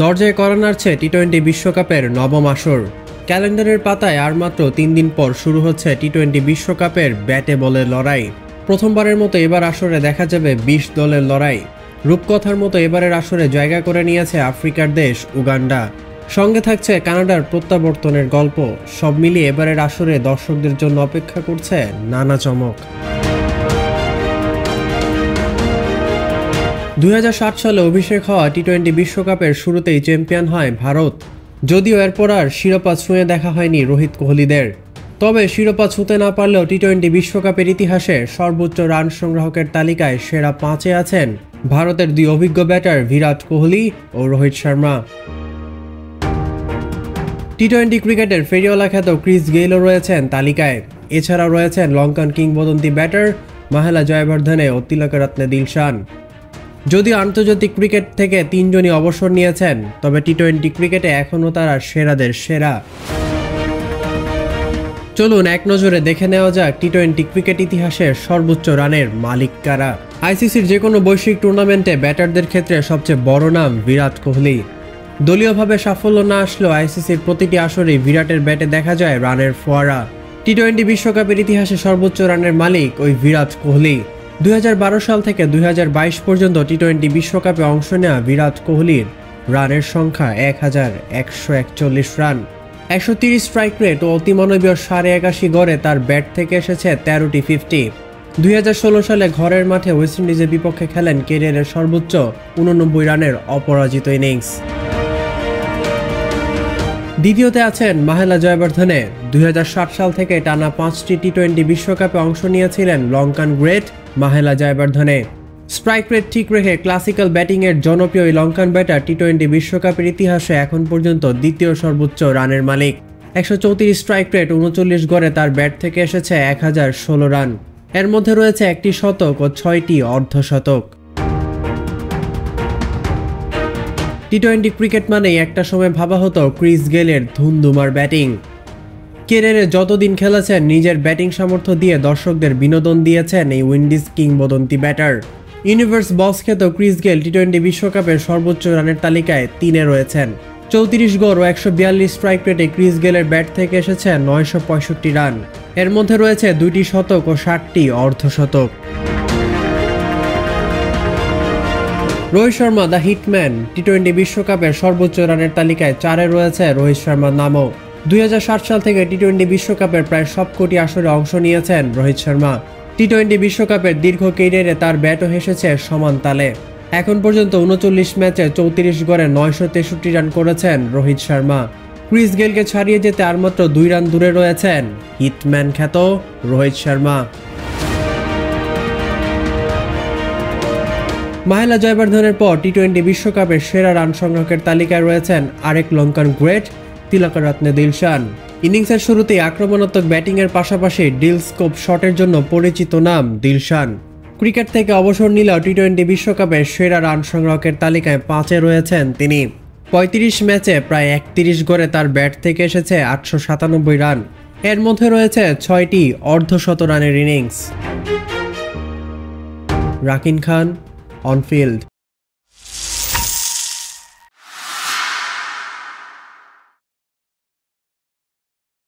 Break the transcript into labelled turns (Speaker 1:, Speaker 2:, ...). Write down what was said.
Speaker 1: দরজায় কড়া নাড়ছে টি-20 বিশ্বকাপের নবম আসর। ক্যালেন্ডারের পাতায় আর মাত্র 3 দিন পর শুরু হচ্ছে টি-20 বিশ্বকাপের ব্যাটে বলের লড়াই। প্রথমবারের মতো এবার আসরে দেখা যাবে 20 দলের লড়াই। রূপকথার মতো এবারের আসরে জায়গা করে নিয়েছে আফ্রিকার দেশ উগান্ডা। সঙ্গে থাকছে কানাডার প্রত্যাবর্তনের গল্প। সব মিলিয়ে এবারের আসরে দর্শকদের জন্য অপেক্ষা করছে নানা চমক। 2007 সালে অভিষেক হওয়া টি-20 বিশ্বকাপের শুরুতেই চ্যাম্পিয়ন হয় ভারত। যদিও এরপর আর শিরোপা ছুঁয়ে দেখা হয়নি রোহিত কোহলিদের। তবে শিরোপা ছুঁতে না পারলেও টি-20 বিশ্বকাপের ইতিহাসে সর্বোচ্চ রান সংগ্রাহকের তালিকায় সেরা 5-এ আছেন ভারতের দুই অভিজ্ঞ ব্যাটার বিরাট কোহলি ও রোহিত শর্মা। টি-20 ক্রিকেটের ফেরিওয়ালা খ্যাত ক্রিস গেইলও রয়েছেন তালিকায়। এছাড়াও রয়েছেন লঙ্কান কিংবদন্তি ব্যাটার মাহেলা জয়াবর্ধনে ও তিলকরত্নে দিলশান। যদিও আন্তর্জাতিক ক্রিকেট থেকে 3 জনই অবসর নিয়েছেন, তবে টি-20 ক্রিকেটে এখনও তারা সেরাদের সেরা। চলুন এক নজরে দেখে নেওয়া যাক টি-20 ক্রিকেট ইতিহাসের সর্বোচ্চ রানের মালিক কারা। আইসিসির যে কোনো বৈশ্বিক টুর্নামেন্টে ব্যাটারদের ক্ষেত্রে সবচেয়ে বড় নাম বিরাট কোহলি। দলীয়ভাবে সাফল্য না আসলেও আইসিসির প্রতিটি আসরেই বিরাটের ব্যাটে দেখা যায় রানের ফোয়ারা। টি-20 বিশ্বকাপের ইতিহাসে সর্বোচ্চ রানের মালিক ওই বিরাট কোহলি। 2012 সাল থেকে 2022 পর্যন্ত টি-20 বিশ্বকাপে অংশ নেওয়া বিরাট কোহলির রানের সংখ্যা 1141 রান, 130 স্ট্রাইক রেট ও অতিমানবীয় 81.5 গড়ে তার ব্যাট থেকে এসেছে 13টি 50। 2016 সালে ঘরের মাঠে ওয়েস্ট ইন্ডিজের বিপক্ষে খেলেন ক্যারিয়ারের সর্বোচ্চ 89 রানের অপরাজিত ইনিংস। দ্বিতীয়তে আছেন মাহেলা জয়াবর্ধনে। 2007 সাল থেকে টানা 5টি টি-20 বিশ্বকাপে অংশ নিয়েছিলেন Lankan great Mahela Jayawardene. Strike rate ঠিক রেখে ক্লাসিক্যাল ব্যাটিংয়ের জনপ্রিয় এই লঙ্কান ব্যাটার টি-20 বিশ্বকাপের ইতিহাসে এখন পর্যন্ত দ্বিতীয় সর্বোচ্চ রানের মালিক। 134 স্ট্রাইক রেট 39 গড়ে তার ব্যাট থেকে এসেছে 1016 রান। এর মধ্যে রয়েছে 1টি শতক ও 6টি অর্ধশতক। টি-20 ক্রিকেট মানেই একটা সময় ভাবা হতো ক্রিস গেলের ধুমধুমার ব্যাটিং। ক্যারিয়ারে যতদিন খেলেছেন নিজের ব্যাটিং সামর্থ্য দিয়ে দর্শকদের বিনোদন দিয়েছেন এই উইন্ডিজ কিংবদন্তি ব্যাটার। ইউনিভার্স বস খ্যাত ক্রিস গেল টি-20 বিশ্বকাপের সর্বোচ্চ রানের তালিকায় 3-এ রয়েছেন। 34 গড় ও 142 স্ট্রাইক রেটে ক্রিস গেলের ব্যাট থেকে এসেছে 965 রান। এর মধ্যে রয়েছে 2টি শতক ও 60টি অর্ধশতক। Rohit Sharma the hitman. টি-20 বিশ্বকাপের সর্বোচ্চ রানের তালিকায় 4-এ রয়েছে রোহিত শর্মার নামও। 2007 সাল থেকে টি-20 বিশ্বকাপের প্রায় সবকটি আসরে অংশ নিয়েছেন রোহিত শর্মা। টি-20 বিশ্বকাপের দীর্ঘ ক্যারিয়ারে তার ব্যাটও হেসেছে সমান তালে। এখন পর্যন্ত 39 ম্যাচে 34 গড়ে 963 রান করেছেন রোহিত শর্মা। ক্রিস গেলকে ছাড়িয়ে যেতে আর মাত্র 2 রান দূরে রয়েছেন হিটম্যান খ্যাত রোহিত শর্মা। মাহেলা জয়াবর্ধনের পর টি-20 বিশ্বকাপের সেরা রান সংগ্রাহকের তালিকায় রয়েছেন আরেক লঙ্কান গ্রেট তিলকরত্নে দিলশান। ইনিংসের শুরুতেই আক্রমণাত্মক ব্যাটিংয়ের পাশাপাশি ডিল স্কোপ শটের জন্য পরিচিত নাম দিলশান। ক্রিকেট থেকে অবসর নিলেও টি-20 বিশ্বকাপের সেরা রান সংগ্রাহকের তালিকায় 5-এ রয়েছেন তিনি। 35 ম্যাচে প্রায় 31 গড়ে তার ব্যাট থেকে এসেছে 897 রান। এর মধ্যে রয়েছে 6টি অর্ধশত রানের innings. Rakin Khan on field.